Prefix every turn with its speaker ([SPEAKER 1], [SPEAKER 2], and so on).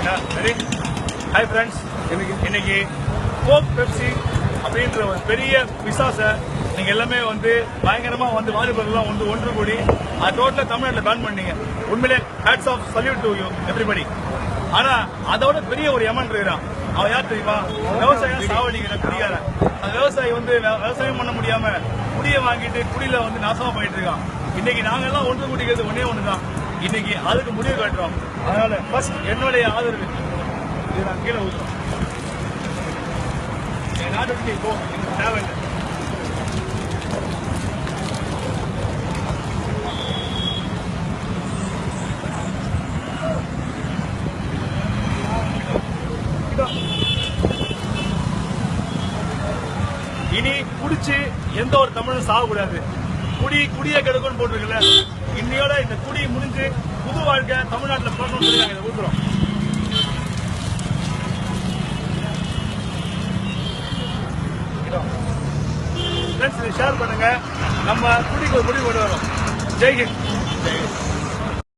[SPEAKER 1] Hi friends, இன்னைக்கு Coke Pepsi அப்படின்ற ஒரு பெரிய பிசாசை நீங்க எல்லாமே பயங்கரமா வாலிபர்கள்லாம் ஒன்று கூடி அது டோட்டலா தமிழ்நாட்டில் பேன் பண்ணீங்க. உண்மையிலே hats off salute to you everybody. ஆனா அதோட பெரிய ஒரு எமன் இருக்கிறான். அவன் யார் தெரியுமா? விவசாயம் சாவடிக்கிற குடிகாரன். அந்த விவசாயி விவசாயம் பண்ண முடியாம குடியை வாங்கிட்டு குடியில நாசமா போயிட்டு இருக்கான். இன்னைக்கு நாங்க எல்லாம் ஒன்று கூட்டிக்கிறது ஒன்னே ஒண்ணுதான். இன்னைக்கு அதுக்கு முடிவு காட்டுறோம். அதனால ஃபர்ஸ்ட் என்னுடைய ஆதரவு இது நான் கீழே ஊற்றுறோம். என் நாட்டுக்கு இப்போ எனக்கு தேவையில்லை. இனி குடிச்சு எந்த ஒரு தமிழும் சாகக்கூடாது. குடியை கெடுக்கணும்னு போட்டிருக்குல்ல, இன்னையோட இந்த குடி முடிஞ்சு புது வாழ்க்கை தமிழ்நாட்டில் பிறக்கணும்னு சொல்லி நாங்கள் இதை ஊத்துறோம். ஃப்ரெண்ட்ஸ், இதை ஷேர் பண்ணுங்க. நம்ம குடிக்கு ஒரு முடிவு கொண்டு வரோம். ஜெய்ஹிந்த்.